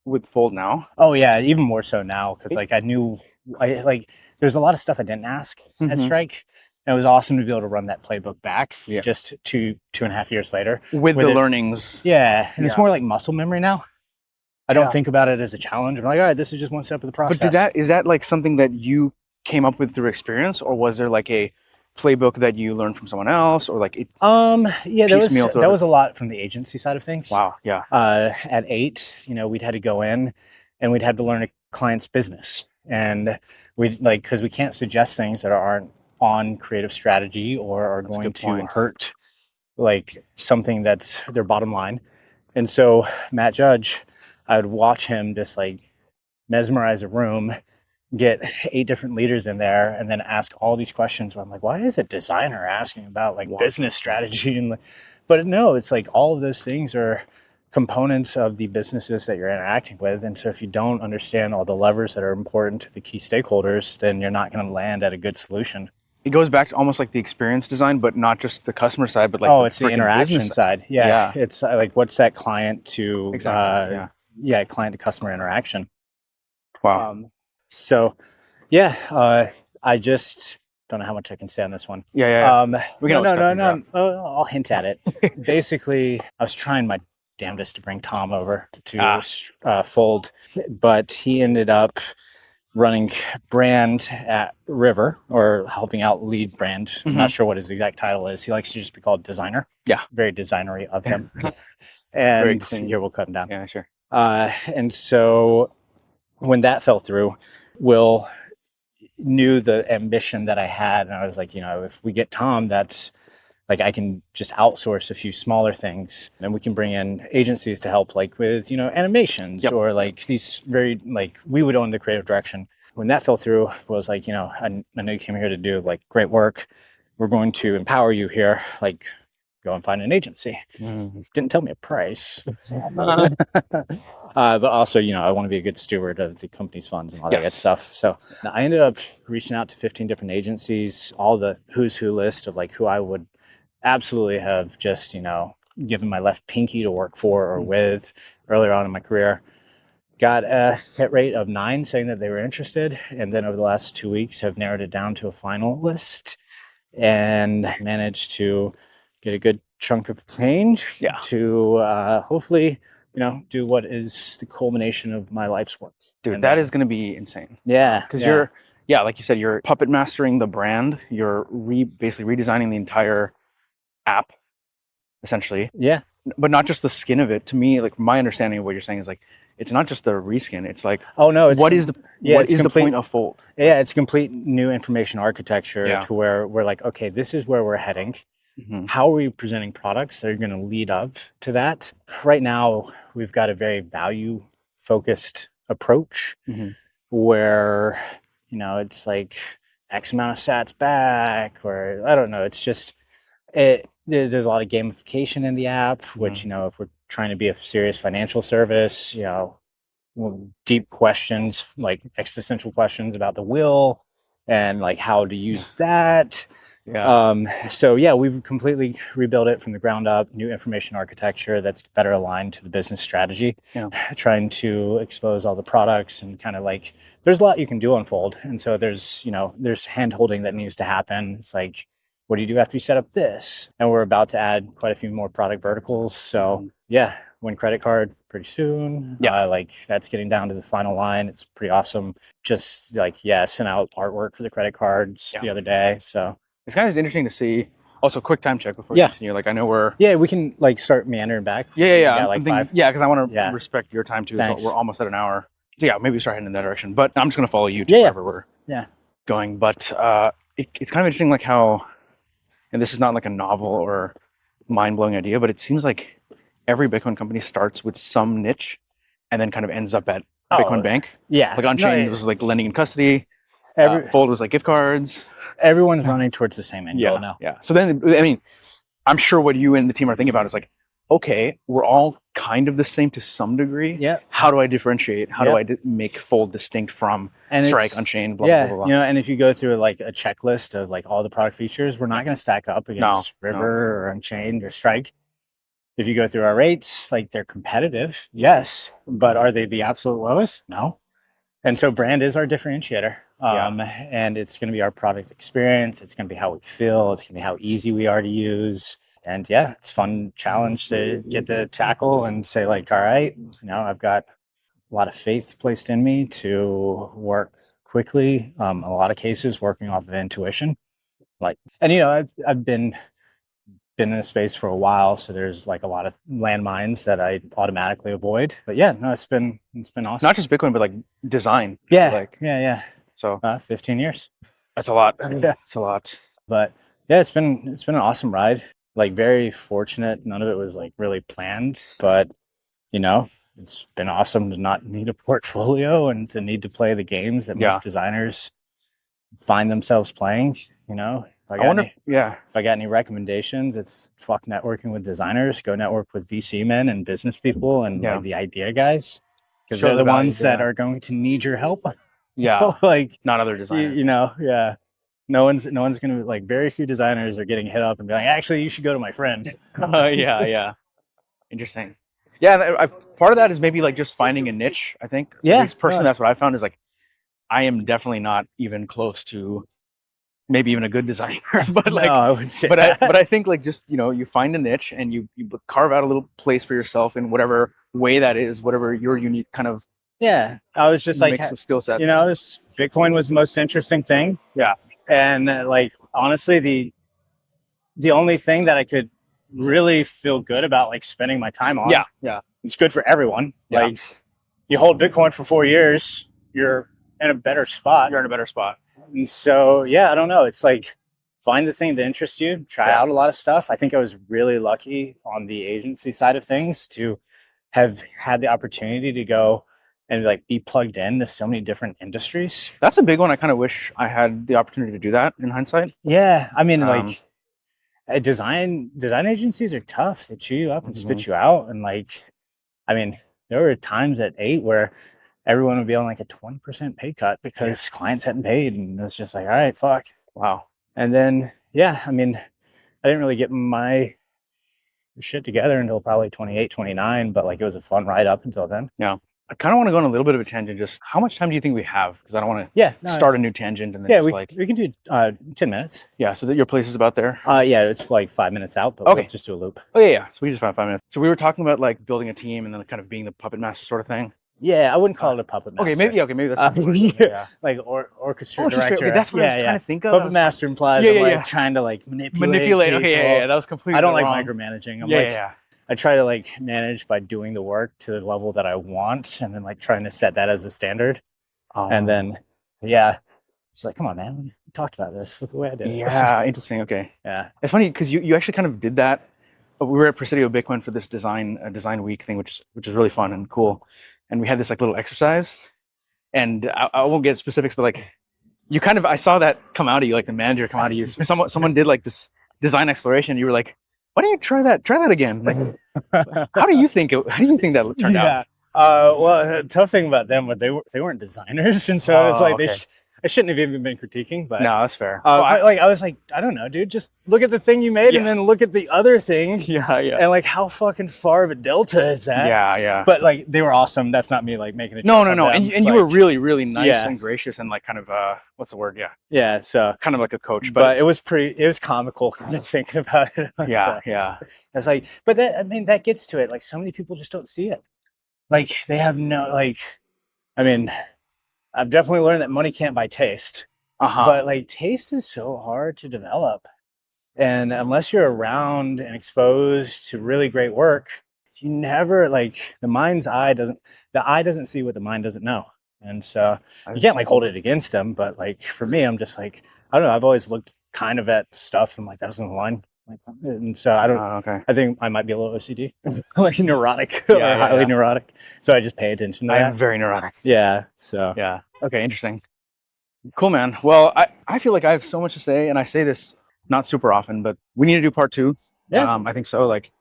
with Fold now. Oh yeah, even more so now, because like I knew, there's a lot of stuff I didn't ask at Strike. And it was awesome to be able to run that playbook back just 2.5 years later. With the learnings. Yeah, and it's more like muscle memory now. I don't think about it as a challenge. I'm like, all right, this is just one step of the process. But is that like something that you came up with through experience, or was there like a playbook that you learned from someone else, or like that was a lot from the agency side of things. Wow. Yeah. At 8, we'd had to go in and we'd had to learn a client's business, and because we can't suggest things that aren't on creative strategy or are going to hurt like something that's their bottom line. And so Matt Judge, I would watch him just like mesmerize a room, get 8 different leaders in there, and then ask all these questions where I'm like, why is a designer asking about like business strategy? And but no, it's like all of those things are components of the businesses that you're interacting with. And so if you don't understand all the levers that are important to the key stakeholders, then you're not going to land at a good solution. It goes back to almost like the experience design, but not just the customer side, but like it's the interaction side. Yeah. It's like, what's that client to client to customer interaction. Wow. I just don't know how much I can say on this one. Yeah. I'll hint at it. Basically, I was trying my damnedest to bring Tom over to Fold, but he ended up running brand at River, or helping out lead brand. I'm not sure what his exact title is. He likes to just be called designer. Yeah. Very designery of him. And here, we'll cut him down. Yeah, sure. And so when that fell through, Will knew the ambition that I had. And I was like, if we get Tom, that's like, I can just outsource a few smaller things, and we can bring in agencies to help, like with, animations or like these very, like, we would own the creative direction. When that fell through, was like, I know you came here to do like great work. We're going to empower you here. Like, go and find an agency. Didn't tell me a price. But also, I want to be a good steward of the company's funds and all that good stuff. So I ended up reaching out to 15 different agencies, all the who's who list of like who I would absolutely have just, given my left pinky to work for or with earlier on in my career. Got a hit rate of 9 saying that they were interested. And then over the last 2 weeks have narrowed it down to a final list and managed to get a good chunk of change Yeah. to hopefully, do what is the culmination of my life's work. Dude, And that then- is going to be insane. Yeah. Because yeah. like you said, you're puppet mastering the brand. You're basically redesigning the entire app, essentially. Yeah. But not just the skin of it. To me, like my understanding of what you're saying is like, it's not just the reskin. It's like, Oh no, it's what is the point of Fold? Yeah, it's complete new information architecture Yeah. to where we're like, okay, this is where we're heading. Mhm. How are we presenting products that are going to lead up to that? Right now, we've got a very value focused approach Mhm. where, it's like X amount of sats back, or I don't know. It's just, there's a lot of gamification in the app, which, if we're trying to be a serious financial service, deep questions, like existential questions about the will and like how to use that. So yeah, we've completely rebuilt it from the ground up, new information architecture that's better aligned to the business strategy. Yeah. Trying to expose all the products and kind of like, there's a lot you can do on Fold. And so there's hand holding that needs to happen. It's like, what do you do after you set up this? And we're about to add quite a few more product verticals. So yeah, Win credit card pretty soon. Yeah. Like that's getting down to the final line. It's pretty awesome. Just like, sent out artwork for the credit cards the other day. So it's kind of interesting to see. Also, quick time check before we continue. Like I know we're we can like start meandering back. Yeah. Like because I want to respect your time too. So we're almost at an hour. So yeah, maybe start heading in that direction. But I'm just gonna follow you to wherever we're going. But it's kind of interesting, like how, and this is not like a novel or mind blowing idea, but it seems like every Bitcoin company starts with some niche, and then kind of ends up at Bitcoin Bank. Yeah, like Unchained was like lending in custody. Fold was like gift cards. Everyone's running towards the same end goal now. Yeah. So then, I mean, I'm sure what you and the team are thinking about is like, okay, we're all kind of the same to some degree. Yeah. How do I differentiate? How do I make Fold distinct from Strike, Unchained, blah, blah, blah, blah. And if you go through like a checklist of like all the product features, we're not going to stack up against River or Unchained or Strike. If you go through our rates, like they're competitive, yes, but are they the absolute lowest? No. And so brand is our differentiator. And it's going to be our product experience. It's going to be how we feel. It's going to be how easy we are to use. And it's a fun challenge to get to tackle and say like, all right, I've got a lot of faith placed in me to work quickly. A lot of cases working off of intuition. I've been in the space for a while, so there's like a lot of landmines that I automatically avoid. But it's been awesome. Not just Bitcoin, but like design. Yeah. So 15 years. That's a lot. It's a lot. But it's been an awesome ride. Like very fortunate. None of it was like really planned, but it's been awesome to not need a portfolio and to need to play the games that most designers find themselves playing. If I got any recommendations, it's fuck networking with designers. Go network with VC men and business people and like the idea guys, because they're the ones that are going to need your help. Like not other designers. No one's going to, like, very few designers are getting hit up and be like, actually, you should go to my friend. Interesting. Yeah, part of that is maybe like just finding a niche. I think. At least personally, that's what I found is like, I am definitely not even close to maybe even a good designer, but like, I would say but I think like just, you find a niche and you carve out a little place for yourself in whatever way that is, whatever your unique kind of I was just like mix of skill set. Bitcoin was the most interesting thing. Yeah. And like, honestly, the only thing that I could really feel good about like spending my time on. Yeah. It's good for everyone. Yeah. Like you hold Bitcoin for 4 years, you're in a better spot. And so, I don't know. It's like, find the thing that interests you, try out a lot of stuff. I think I was really lucky on the agency side of things to have had the opportunity to go and like be plugged in to so many different industries. That's a big one. I kind of wish I had the opportunity to do that in hindsight. Yeah. I mean, design agencies are tough. They chew you up and spit you out. And like, I mean, there were times at 8 where everyone would be on like a 20% pay cut because clients hadn't paid. And it was just like, all right, fuck. Wow. And then, I mean, I didn't really get my shit together until probably 28, 29, but like it was a fun ride up until then. Yeah. I kind of want to go on a little bit of a tangent. Just how much time do you think we have? Because I don't want to start a new tangent and then we can do 10 minutes. Yeah, so that your place is about there? Yeah, it's like 5 minutes out, but we'll just do a loop. Oh, yeah. So we just found 5 minutes. So we were talking about like building a team and then kind of being the puppet master sort of thing. Yeah, I wouldn't call it a puppet master. Maybe that's like orchestra director. Okay, that's what I was trying to think of. Puppet master implies I'm like trying to like manipulate people. Okay, that was completely I don't wrong. like micromanaging. I try to like manage by doing the work to the level that I want and then like trying to set that as the standard. And then, it's like, come on, man, we talked about this. Look the way I did it. Yeah, interesting. Okay. Yeah. It's funny because you actually kind of did that. We were at Presidio Bitcoin for this design week thing, which is really fun and cool. And we had this like little exercise, and I won't get specifics, but like you kind of, I saw that come out of you, like the manager come out of you. Someone did like this design exploration. You were like, why don't you try that again? Like, how do you think that turned out? Well, the tough thing about them was they weren't designers, and so it's like I shouldn't have even been critiquing. But no, that's fair. I was like, I don't know, dude. Just look at the thing you made, and then look at the other thing. Yeah. And like, how fucking far of a delta is that? Yeah. But like, they were awesome. That's not me like making a no. And you were really, really nice and gracious and like kind of what's the word? Yeah. So kind of like a coach, but it was comical kind of thinking about it. Yeah. It's like, but that gets to it. Like, so many people just don't see it. Like, they have I've definitely learned that money can't buy taste. But like, taste is so hard to develop. And unless you're around and exposed to really great work, you never like the eye doesn't see what the mind doesn't know. And so you can't like hold it against them. But like, for me, I'm just like, I don't know. I've always looked kind of at stuff and I'm like, that doesn't align. And so I don't, I think I might be a little OCD, like neurotic, highly neurotic. So I just pay attention to that. I'm very neurotic. Yeah. So. Yeah. Okay. Interesting. Cool, man. Well, I feel like I have so much to say, and I say this not super often, but we need to do part 2. Yeah. I think so. Like,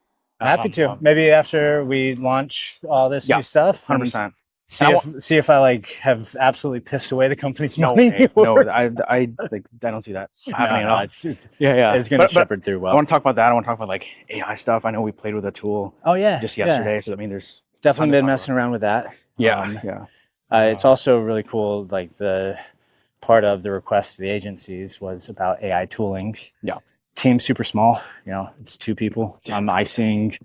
happy to. Maybe after we launch all this new stuff. 100%. See if I like have absolutely pissed away the company's money. No, I don't see that happening at all. It's going to shepherd through well. I want to talk about that. I want to talk about like AI stuff. I know we played with a tool. Oh yeah, just yesterday. So I mean, there's definitely been messing around with that. Yeah. It's also really cool. Like, the part of the request to the agencies was about AI tooling. Yeah. Team's super small. It's 2 people. I'm icing.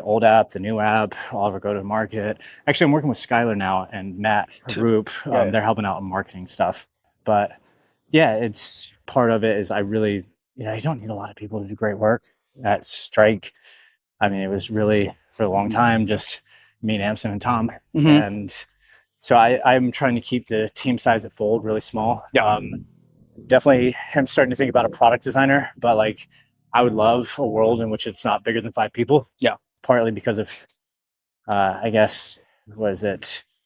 Old app, the new app, all of our go to market. Actually, I'm working with Skylar now and Matt group. They're helping out on marketing stuff. But it's part of it is I really, you don't need a lot of people to do great work at Strike. I mean, it was really for a long time just me and Amson and Tom. And so I'm trying to keep the team size at Fold really small. Definitely I'm starting to think about a product designer, but like, I would love a world in which it's not bigger than 5 people. Yeah. Partly because of, I guess,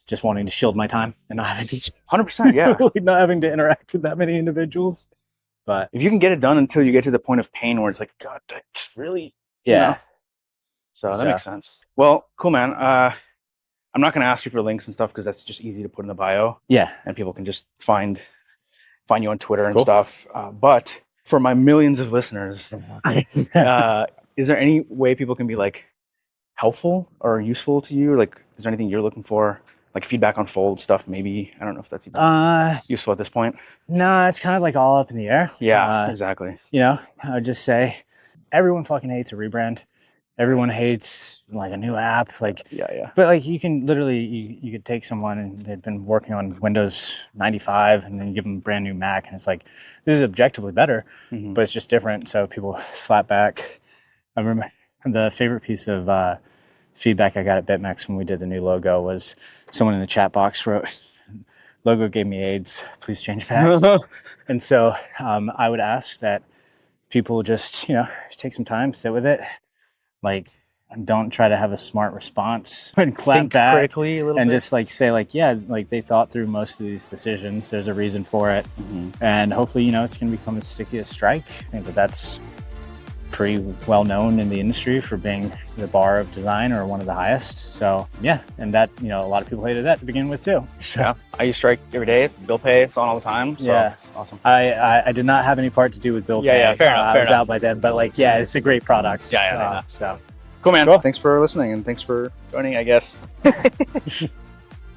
just wanting to shield my time and not having to 100%. Yeah. not having to interact with that many individuals. But if you can get it done until you get to the point of pain where it's like, God, really? Yeah. So that makes sense. Well, cool, man. I'm not going to ask you for links and stuff because that's just easy to put in the bio. Yeah. And people can just find you on Twitter and stuff. But for my millions of listeners, is there any way people can be like helpful or useful to you? Like, is there anything you're looking for? Like feedback on Fold stuff, maybe? I don't know if that's even useful at this point. No, it's kind of like all up in the air. Yeah, exactly. I would just say everyone fucking hates a rebrand. Everyone hates like a new app. Like, but like you can literally, you could take someone and they've been working on Windows 95 and then you give them a brand new Mac and it's like, this is objectively better, but it's just different. So people slap back. I remember the favorite piece of feedback I got at BitMEX when we did the new logo was someone in the chat box wrote, "Logo gave me AIDS, please change back." And so I would ask that people just, take some time, sit with it. Like, don't try to have a smart response and clap Think back critically a little and bit. just like say like, yeah, like they thought through most of these decisions. There's a reason for it. And hopefully, it's going to become as sticky as Strike. I think that's pretty well known in the industry for being the bar of design or one of the highest. So yeah, and that, a lot of people hated that to begin with too. So yeah, I use Strike every day. Bill pay, it's on all the time. So it's awesome. I did not have any part to do with bill pay. Fair enough. I was out by then, but like, it's a great product. Yeah. So Cool, man. Cool. Thanks for listening and thanks for joining, I guess.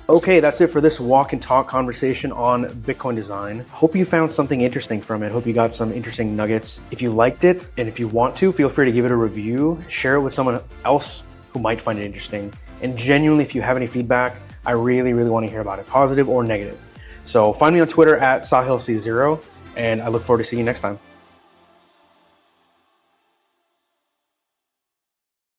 Okay, that's it for this walk and talk conversation on Bitcoin design. Hope you found something interesting from it. Hope you got some interesting nuggets. If you liked it, and if you want to, feel free to give it a review, share it with someone else who might find it interesting. And genuinely, if you have any feedback, I really, really want to hear about it, positive or negative. So find me on Twitter at SahilC0, and I look forward to seeing you next time.